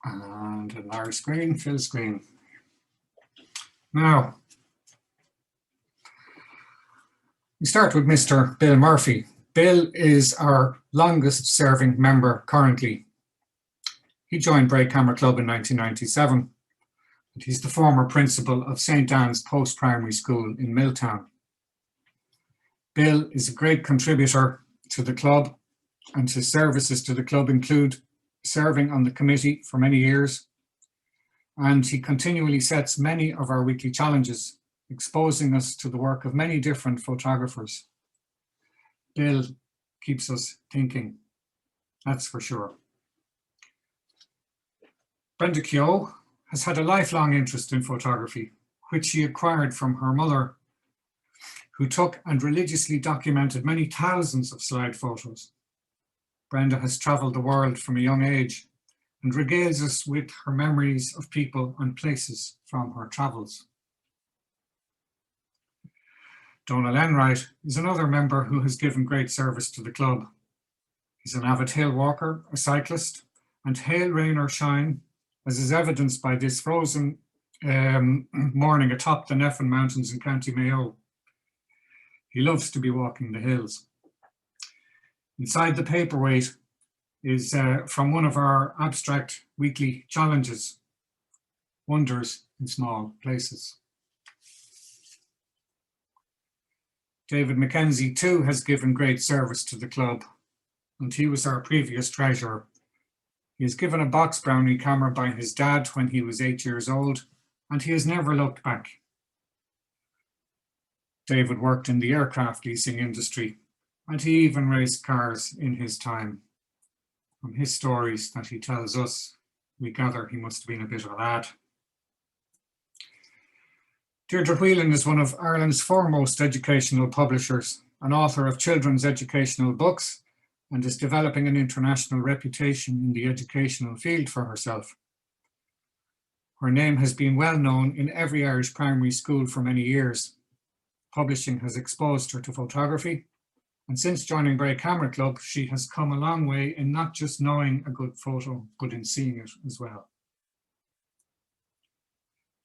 And enlarge screen, fill screen. Now, we start with Mr. Bill Murphy. Bill is our longest serving member currently. He joined Bray Camera Club in 1997, and he's the former principal of St. Anne's Post-Primary School in Milltown. Bill is a great contributor to the club, and his services to the club include serving on the committee for many years, and he continually sets many of our weekly challenges, exposing us to the work of many different photographers. Bill keeps us thinking, that's for sure. Brenda Keogh has had a lifelong interest in photography, which she acquired from her mother, who took and religiously documented many thousands of slide photos. Brenda has travelled the world from a young age and regales us with her memories of people and places from her travels. Donna Langwright is another member who has given great service to the club. He's an avid hill walker, a cyclist, and hail, rain or shine, as is evidenced by this frozen morning atop the Neffin Mountains in County Mayo. He loves to be walking the hills. Inside the paperweight is from one of our abstract weekly challenges, Wonders in Small Places. David Mckenzie too has given great service to the club, and he was our previous treasurer. He was given a box Brownie camera by his dad when he was 8 years old, and he has never looked back. David worked in the aircraft leasing industry, and he even raced cars in his time. From his stories that he tells us, we gather he must have been a bit of a lad. Deirdre Whelan is one of Ireland's foremost educational publishers, an author of children's educational books, and is developing an international reputation in the educational field for herself. Her name has been well known in every Irish primary school for many years. Publishing has exposed her to photography, and since joining Bray Camera Club, she has come a long way in not just knowing a good photo, but in seeing it as well.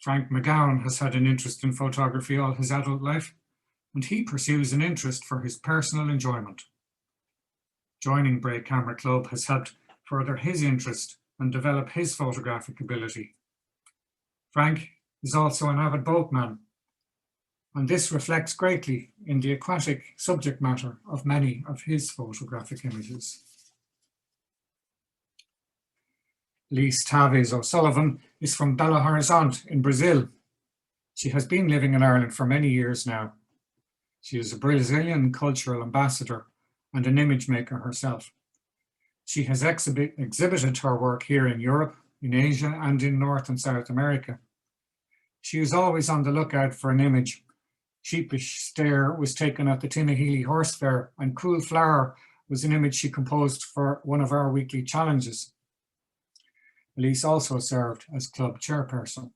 Frank McGowan has had an interest in photography all his adult life, and he pursues an interest for his personal enjoyment. Joining Bray Camera Club has helped further his interest and develop his photographic ability. Frank is also an avid boatman, and this reflects greatly in the aquatic subject matter of many of his photographic images. Lise Taves O'Sullivan is from Belo Horizonte in Brazil. She has been living in Ireland for many years now. She is a Brazilian cultural ambassador and an image maker herself. She has exhibited her work here in Europe, in Asia, and in North and South America. She is always on the lookout for an image. Sheepish Stare was taken at the Tinahely Horse Fair, and Cool Flower was an image she composed for one of our weekly challenges. Elise also served as club chairperson,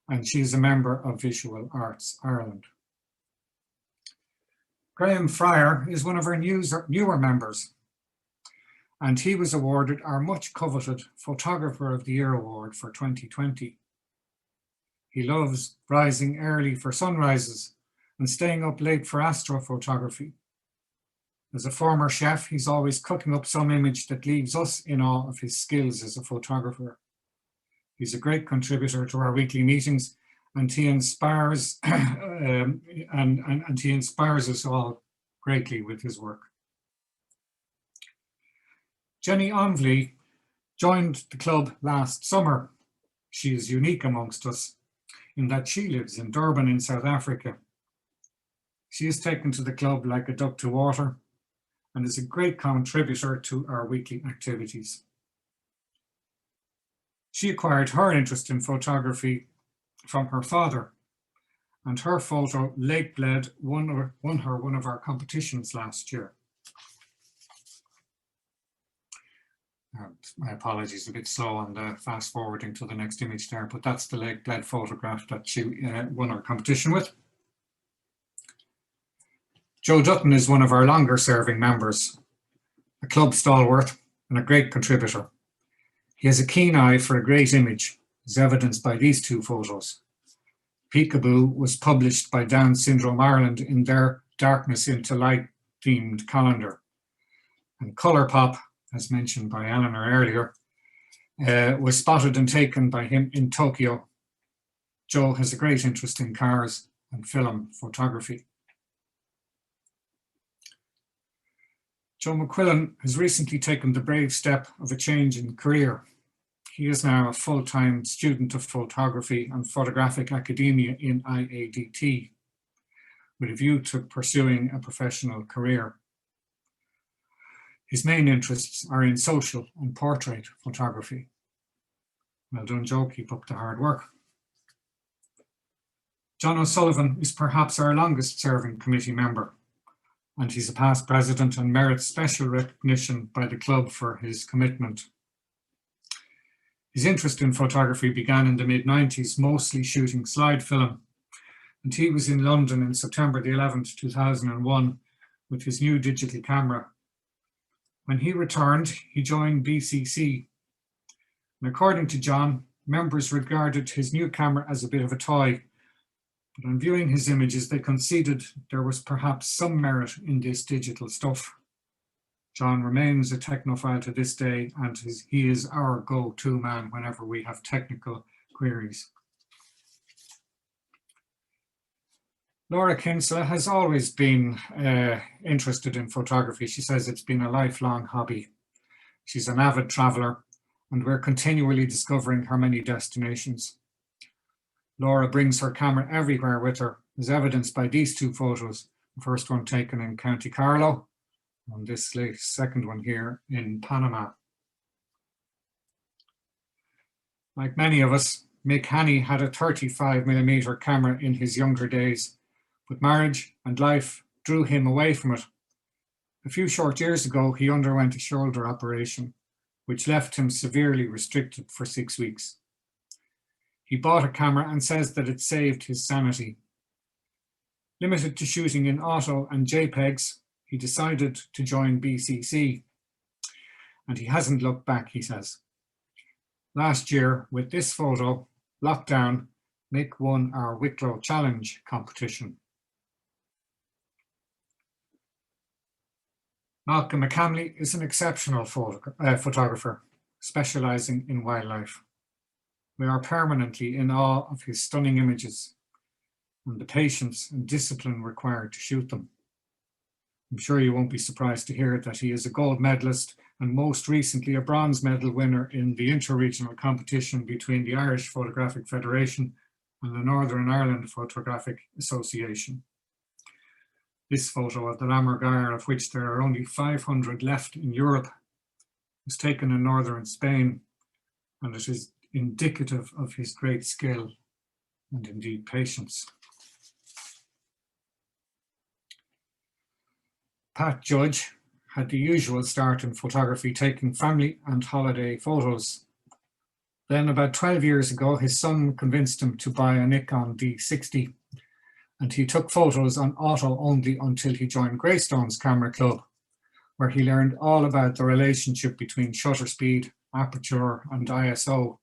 and she is a member of Visual Arts Ireland. Graham Fryer is one of our newer members, and he was awarded our much coveted Photographer of the Year award for 2020. He loves rising early for sunrises and staying up late for astrophotography. As a former chef, he's always cooking up some image that leaves us in awe of his skills as a photographer. He's a great contributor to our weekly meetings, and he inspires and he inspires us all greatly with his work. Jenny Andley joined the club last summer. She is unique amongst us in that she lives in Durban in South Africa. She is taken to the club like a duck to water and is a great contributor to our weekly activities. She acquired her interest in photography from her father, and her photo, Lake Bled, won her one of our competitions last year. My apologies, a bit slow on the fast forwarding to the next image there, but that's the Lake Bled photograph that she won our competition with. Joe Dutton is one of our longer serving members, a club stalwart and a great contributor. He has a keen eye for a great image, as evidenced by these two photos. Peekaboo was published by Down Syndrome Ireland in their Darkness into Light themed calendar. And Colour Pop, as mentioned by Eleanor earlier, was spotted and taken by him in Tokyo. Joe has a great interest in cars and film photography. Joe Mcquillan has recently taken the brave step of a change in career. He is now a full-time student of photography and photographic academia in IADT, with a view to pursuing a professional career. His main interests are in social and portrait photography. Well done, Joe, keep up the hard work. John O'Sullivan is perhaps our longest serving committee member, and he's a past president and merits special recognition by the club for his commitment. His interest in photography began in the mid-90s, mostly shooting slide film, and he was in London in September the 11th, 2001 with his new digital camera. When he returned, he joined BCC. And according to John, members regarded his new camera as a bit of a toy, but on viewing his images, they conceded there was perhaps some merit in this digital stuff. John remains a technophile to this day, and he is our go-to man whenever we have technical queries. Laura Kinsella has always been interested in photography. She says it's been a lifelong hobby. She's an avid traveller, and we're continually discovering her many destinations. Laura brings her camera everywhere with her, as evidenced by these two photos. The first one taken in County Carlow, and this second one here in Panama. Like many of us, Mick had a 35mm camera in his younger days, but marriage and life drew him away from it. A few short years ago, he underwent a shoulder operation, which left him severely restricted for 6 weeks. He bought a camera and says that it saved his sanity. Limited to shooting in auto and JPEGs, he decided to join BCC, and he hasn't looked back, he says. Last year, with this photo, lockdown, Mick won our Wicklow Challenge competition. Malcolm Mchamley is an exceptional photographer, specialising in wildlife. We are permanently in awe of his stunning images and the patience and discipline required to shoot them. I'm sure you won't be surprised to hear that he is a gold medalist and most recently a bronze medal winner in the inter-regional competition between the Irish Photographic Federation and the Northern Ireland Photographic Association. This photo of the Lammergeier, of which there are only 500 left in Europe, was taken in northern Spain, and it is indicative of his great skill and indeed patience. Pat Judge had the usual start in photography, taking family and holiday photos. Then about 12 years ago, his son convinced him to buy a Nikon D60, and he took photos on auto only until he joined Greystone's Camera Club, where he learned all about the relationship between shutter speed, aperture, and ISO.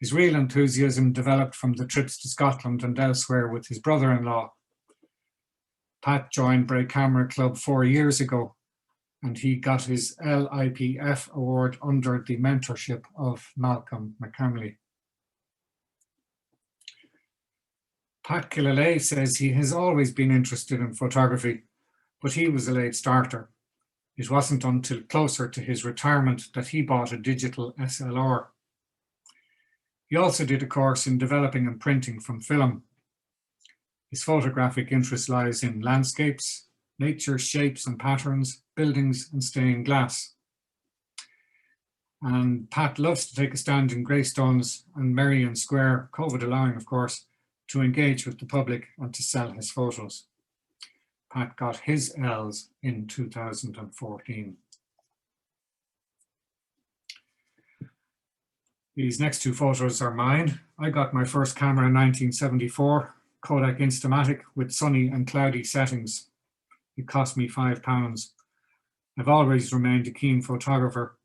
His real enthusiasm developed from the trips to Scotland and elsewhere with his brother-in-law. Pat joined Bray Camera Club 4 years ago, and he got his LIPF award under the mentorship of Malcolm Mchamley. Pat Killalay says he has always been interested in photography, but he was a late starter. It wasn't until closer to his retirement that he bought a digital SLR. He also did a course in developing and printing from film. His photographic interest lies in landscapes, nature, shapes and patterns, buildings and stained glass. And Pat loves to take a stand in Greystones and Merrion Square, COVID allowing of course, to engage with the public and to sell his photos. Pat got his L's in 2014. These next two photos are mine. I got my first camera in 1974, Kodak Instamatic with sunny and cloudy settings. It cost me £5. I've always remained a keen photographer,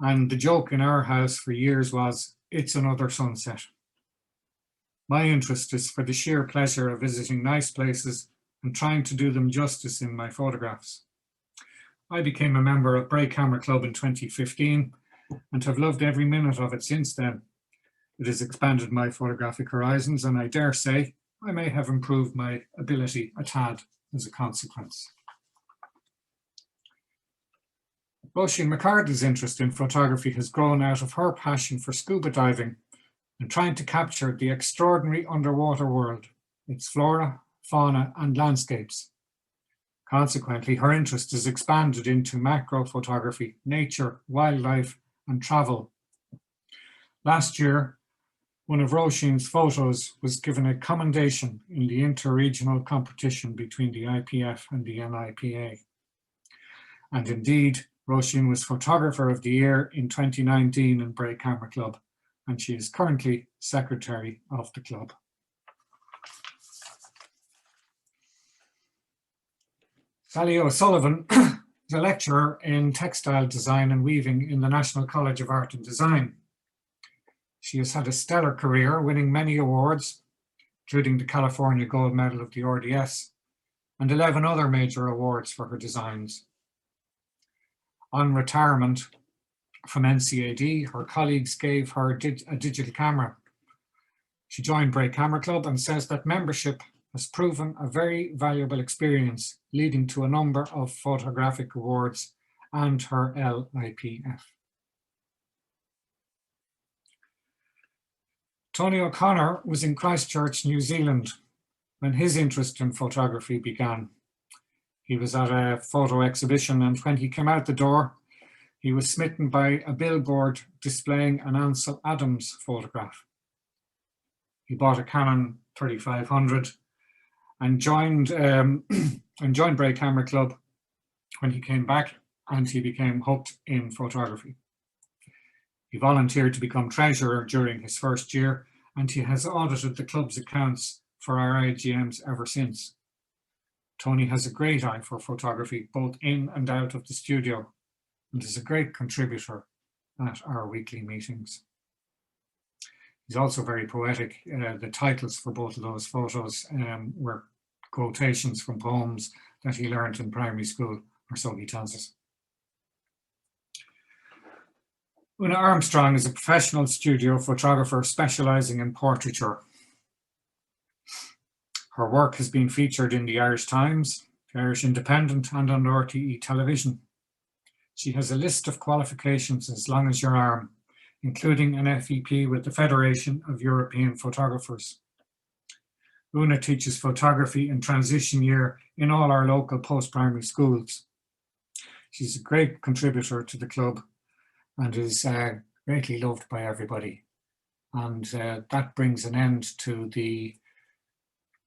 And the joke in our house for years was, it's another sunset. My interest is for the sheer pleasure of visiting nice places and trying to do them justice in my photographs. I became a member of Bray Camera Club in 2015 and have loved every minute of it since then. It has expanded my photographic horizons, and I dare say I may have improved my ability a tad as a consequence. Roisin McCardle's interest in photography has grown out of her passion for scuba diving and trying to capture the extraordinary underwater world, its flora, fauna, and landscapes. Consequently, her interest has expanded into macro photography, nature, wildlife, and travel. Last year, one of Roisin's photos was given a commendation in the interregional competition between the IPF and the NIPA. And indeed, Roisin was Photographer of the Year in 2019 in Bray Camera Club, and she is currently Secretary of the club. Sally O'Sullivan is a lecturer in textile design and weaving in the National College of Art and Design. She has had a stellar career, winning many awards, including the California Gold Medal of the RDS, and 11 other major awards for her designs. On retirement from NCAD, her colleagues gave her a digital camera. She joined Bray Camera Club and says that membership has proven a very valuable experience, leading to a number of photographic awards and her LIPF. Tony O'Connor was in Christchurch, New Zealand, when his interest in photography began. He was at a photo exhibition, and when he came out the door, he was smitten by a billboard displaying an Ansel Adams photograph. He bought a Canon 3500 and joined Bray Camera Club when he came back, and he became hooked in photography. He volunteered to become treasurer during his first year, and he has audited the club's accounts for our IGMs ever since. Tony has a great eye for photography, both in and out of the studio, and is a great contributor at our weekly meetings. He's also very poetic. The titles for both of those photos were quotations from poems that he learned in primary school, or so he tells us. Una Armstrong is a professional studio photographer specialising in portraiture. Her work has been featured in the Irish Times, the Irish Independent, and on RTE television. She has a list of qualifications as long as your arm, including an FEP with the Federation of European Photographers. Una teaches photography in transition year in all our local post-primary schools. She's a great contributor to the club and is greatly loved by everybody. And that brings an end to the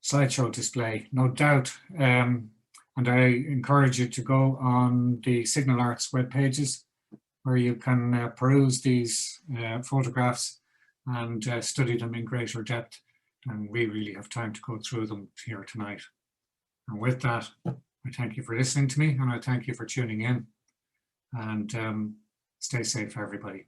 slideshow display, no doubt. And I encourage you to go on the Signal Arts web pages, where you can peruse these photographs and study them in greater depth. And we really have time to go through them here tonight. And with that, I thank you for listening to me, and I thank you for tuning in. And stay safe, everybody.